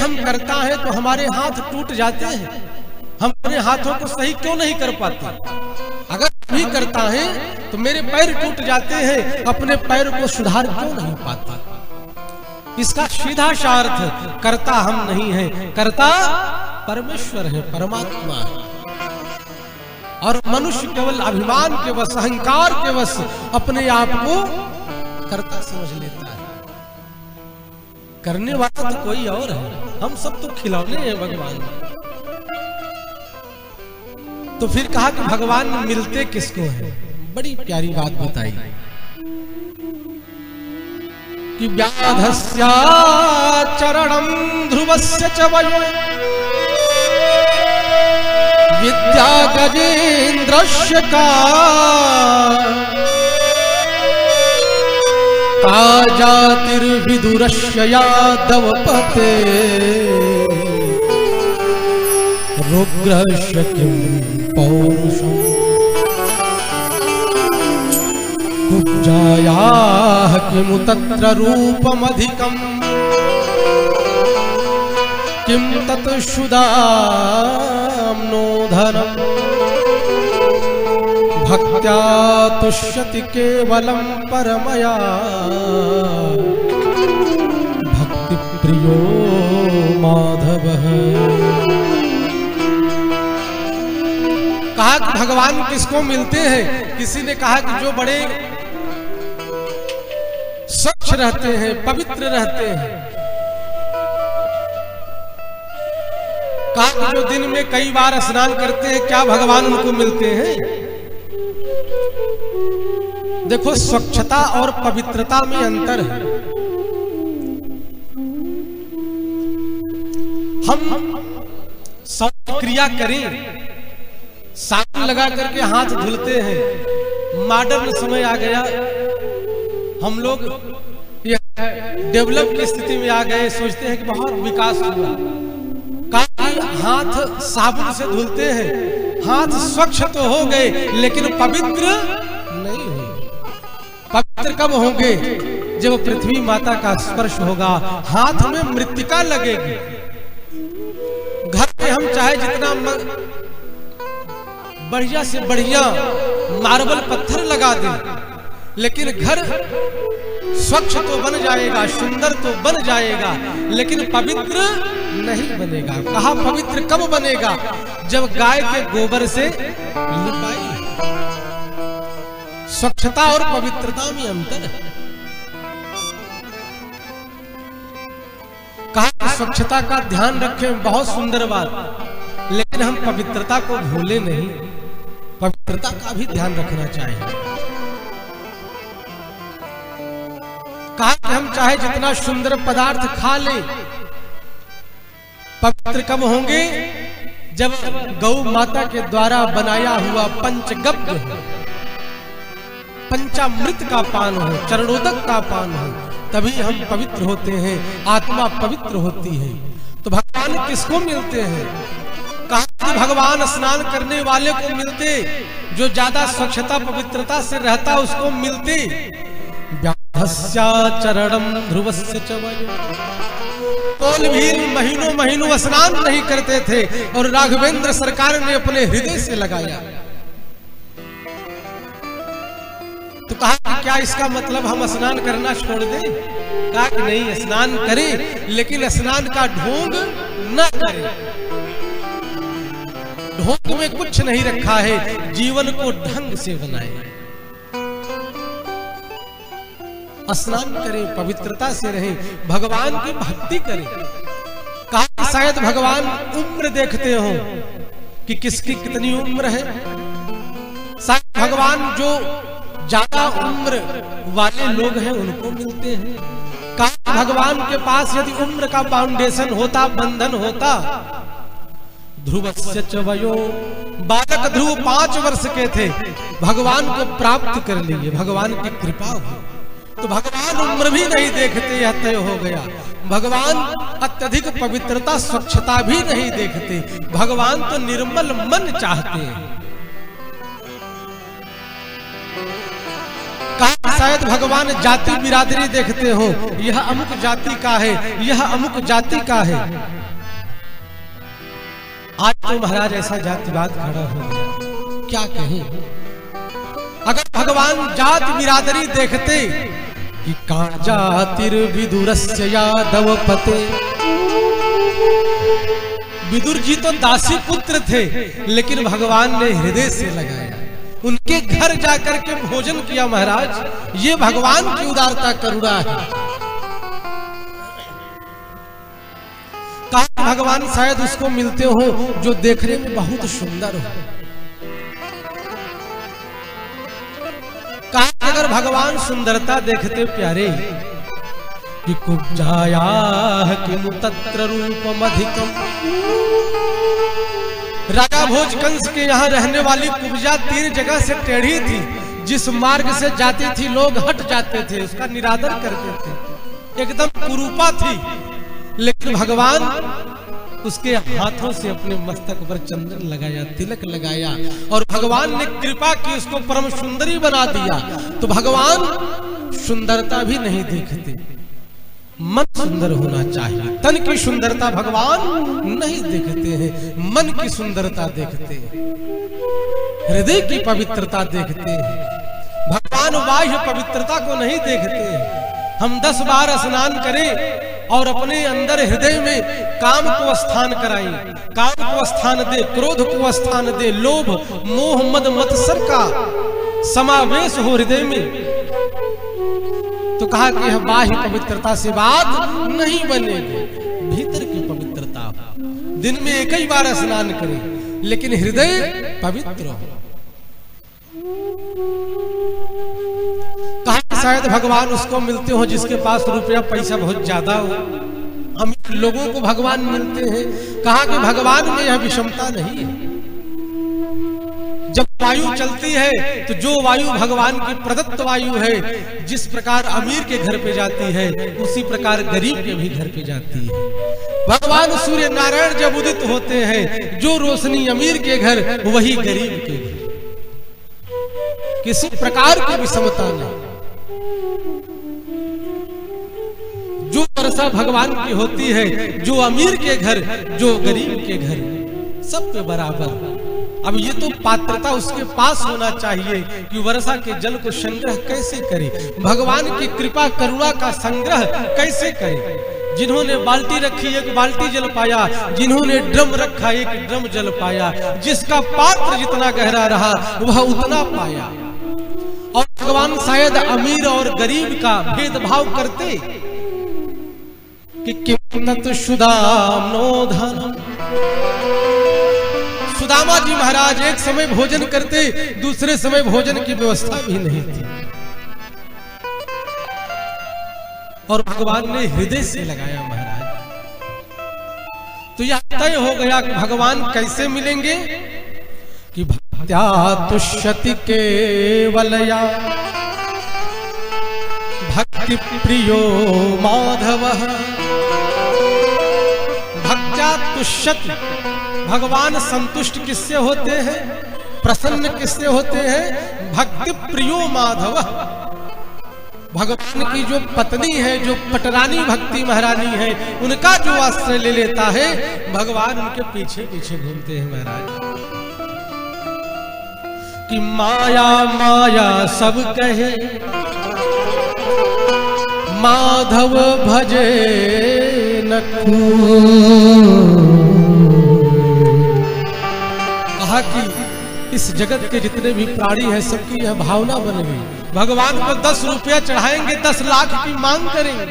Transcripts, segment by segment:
हम करता है तो हमारे हाथ टूट जाते हैं, हम अपने हाथों को सही क्यों नहीं कर पाते? अगर भी करता है तो मेरे पैर टूट जाते हैं, अपने पैर को सुधार क्यों नहीं पाता? इसका सीधा सा अर्थ करता हम नहीं है, करता परमेश्वर है, परमात्मा है। और मनुष्य केवल अभिमान के वश, अहंकार के वश अपने आप को करता समझ लेता है। करने वाला तो कोई और है, हम सब तो खिलौने हैं भगवान। तो फिर कहा कि भगवान मिलते किसको है? बड़ी प्यारी बात बताई कि व्याधस्या चरणं ध्रुवस्य च वयो विद्या गजेन्द्रस्य का जातिर्विदुरस्य यादवपते रुग्रस्य किं पौरुषम् कुब्जायाः किमु तत्र रूपमधिकम् किं तत् शुदाम्नो धनम् भक्त्या तुष्यति केवलं परमया भक्ति प्रियो माधवः। कहा कि भगवान किसको मिलते हैं? किसी ने कहा कि जो बड़े स्वच्छ रहते हैं, पवित्र रहते हैं। कहा कि जो दिन में कई बार स्नान करते हैं, क्या भगवान उनको मिलते हैं? देखो, स्वच्छता और पवित्रता में अंतर है। हम शौच क्रिया करें, साबुन लगा करके हाथ धुलते हैं। मॉडर्न समय आ गया, हम लोग डेवलप की स्थिति में आ गए, सोचते हैं कि बहुत विकास हुआ। हाथ साबुन से धुलते हैं, हाथ स्वच्छ तो हो गए लेकिन पवित्र नहीं हुए। पवित्र कब होंगे? जब पृथ्वी माता का स्पर्श होगा, हाथ में मृत्तिका लगेगी। घर में हम चाहे जितना बढ़िया से बढ़िया मार्बल पत्थर लगा दें, लेकिन घर स्वच्छ तो बन जाएगा, सुंदर तो बन जाएगा, लेकिन पवित्र नहीं बनेगा। कहा पवित्र कब बनेगा? जब गाय के गोबर से लिपाई। स्वच्छता और पवित्रता में अंतर है। कहा स्वच्छता का ध्यान रखें, बहुत सुंदर बात, लेकिन हम पवित्रता को भूले नहीं। पवित्रता का भी ध्यान रखना चाहिए। कहा कि हम चाहे जितना सुंदर पदार्थ खा ले, पवित्र कब होंगे? जब गौ माता के द्वारा बनाया हुआ पंचगव्य हो, पंचामृत का पान हो, चरणोदक का पान हो, तभी हम पवित्र होते हैं, आत्मा पवित्र होती है। तो भगवान किसको मिलते हैं? कहा कि भगवान स्नान करने वाले को मिलते, जो ज्यादा स्वच्छता पवित्रता से रहता उसको मिलते। व्याधस्या चरणं ध्रुवस्य च वयो। कोलभीर महीनों महीनों स्नान नहीं करते थे और राघवेंद्र सरकार ने अपने हृदय से लगाया। तो कहा कि क्या इसका मतलब हम स्नान करना छोड़ दें? कहा कि नहीं, स्नान करें, लेकिन स्नान का ढोंग न करें। ढोंग में कुछ नहीं रखा है, जीवन को ढंग से बनाए। स्नान करें, पवित्रता से रहें, भगवान की भक्ति करें। कहा शायद भगवान उम्र देखते हो कि किसकी कितनी उम्र है। शायद भगवान जो ज्यादा उम्र वाले लोग हैं उनको मिलते हैं। कहा भगवान के पास यदि उम्र का फाउंडेशन होता, बंधन होता, ध्रुवस्य च वयो, बालक ध्रुव 5 वर्ष के थे, भगवान को प्राप्त कर लिए, भगवान की कृपा हुई। तो भगवान उम्र भी नहीं देखते, यह तय हो गया। भगवान अत्यधिक पवित्रता स्वच्छता भी नहीं देखते, भगवान तो निर्मल मन चाहते हैं। कहा शायद भगवान जाति बिरादरी देखते हो, यह अमुक जाति का है, यह अमुक जाति का है। आज तो महाराज ऐसा जातिवाद खड़ा हो गया, क्या कहें। अगर भगवान जात बिरादरी देखते कि का जातिर्विदुरस्य यादव पते, विदुर जी तो दासी पुत्र थे, लेकिन भगवान ने हृदय से लगाया, उनके घर जाकर के भोजन किया। महाराज ये भगवान की उदारता करुणा है। कहा भगवान शायद उसको मिलते हो जो देखने में बहुत सुंदर हो। कहा अगर भगवान सुंदरता देखते प्यारे कि कुब्जाया किमु तत्र रूपम अधिकम, राजा भोज कंस के यहाँ रहने वाली कुब्जा 3 जगह से टेढ़ी थी, जिस मार्ग से जाती थी लोग हट जाते थे, उसका निरादर करते थे, एकदम कुरूपा थी। लेकिन भगवान उसके हाथों से अपने मस्तक पर चंदन लगाया, तिलक लगाया, और भगवान ने कृपा की, उसको परम सुंदरी बना दिया। तो भगवान सुंदरता भी नहीं देखते, मन सुंदर होना चाहिए। तन की सुंदरता भगवान नहीं देखते हैं, मन की सुंदरता देखते हैं, हृदय की पवित्रता देखते हैं। भगवान बाह्य पवित्रता को नहीं देखते हैं। हम 10 बार स्नान करें और अपने अंदर हृदय में काम को स्थान कराएं, काम को स्थान दे, क्रोध को स्थान दे, लोभ मोह मद मत्सर का समावेश हो हृदय में, तो कहा कि यह बाह्य पवित्रता से बात नहीं बनेगी, भीतर की पवित्रता हो। दिन में एक ही बार स्नान करें, लेकिन हृदय पवित्र हो। कहा शायद भगवान उसको मिलते हो जिसके पास रुपया पैसा बहुत ज्यादा हो। हम लोगों को भगवान मिलते हैं। कहा कि भगवान में यह विषमता नहीं है। जब वायु चलती है तो जो वायु भगवान की प्रदत्त वायु है, जिस प्रकार अमीर के घर पे जाती है, उसी प्रकार गरीब के भी घर पे जाती है। भगवान सूर्य नारायण जब उदित होते हैं, जो रोशनी अमीर के घर वही गरीब के घर, किसी प्रकार की विषमता नहीं। जो वर्षा भगवान की होती है, जो अमीर के घर, जो गरीब के घर, सब पे बराबर। अब ये तो पात्रता उसके पास होना चाहिए कि वर्षा के जल को संग्रह कैसे करे, भगवान की कृपा करुणा का संग्रह कैसे करे। जिन्होंने बाल्टी रखी एक बाल्टी जल पाया, जिन्होंने ड्रम रखा एक ड्रम जल पाया, जिसका पात्र जितना गहरा रहा वह उतना पाया। और भगवान शायद अमीर और गरीब का भेदभाव करते कि किम तत् सुदाम्नो धनम। सुदामा जी महाराज एक समय भोजन करते, दूसरे समय भोजन की व्यवस्था भी नहीं थी, और भगवान ने हृदय से लगाया महाराज। तो यह तय हो गया कि भगवान कैसे मिलेंगे कि भक्त्या तुष्यति केवलया भक्ति प्रियो माधवः। भक्त्या तुष्यति, भगवान संतुष्ट किससे होते हैं, प्रसन्न किससे होते हैं, भक्ति प्रियो माधव। भगवान की जो पत्नी है, जो पटरानी भक्ति महारानी है, उनका जो आश्रय ले लेता है, भगवान उनके पीछे पीछे घूमते हैं महाराज। कि माया माया सब कहे, माधव भजे न कि इस जगत के जितने भी प्राणी हैं सबकी यह भावना बन गई, भगवान को 10 रुपया चढ़ाएंगे, 10 लाख की मांग करेंगे।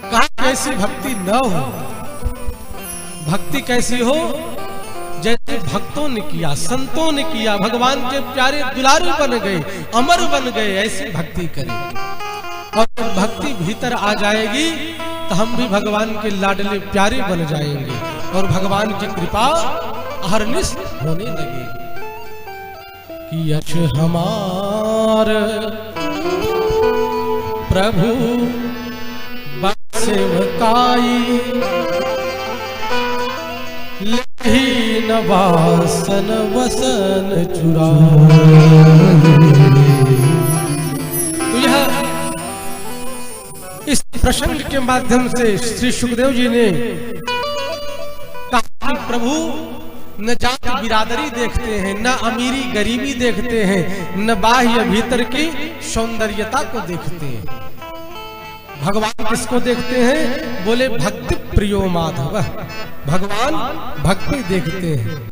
कहा कैसी भक्ति न हो, भक्ति कैसी हो जैसे भक्तों ने किया, संतों ने किया, भगवान के प्यारे दुलारे बन गए, अमर बन गए, ऐसी भक्ति करें। और भक्ति भीतर आ जाएगी तो हम भी भगवान के लाडले प्यारे बन जाएंगे, और भगवान की कृपा अहरनिश होने लगेगी। कि यश हमार प्रभु बसेवकाई, लेहि नवासन वसन चुरा। तो यह इस प्रसंग के माध्यम से श्री सुखदेव जी ने कहा कि प्रभु न जाति बिरादरी देखते हैं, न अमीरी गरीबी देखते हैं, न बाह्य भीतर की सौंदर्यता को देखते हैं। भगवान किसको देखते हैं? बोले भक्ति प्रियो माधव, भगवान भक्ति देखते हैं।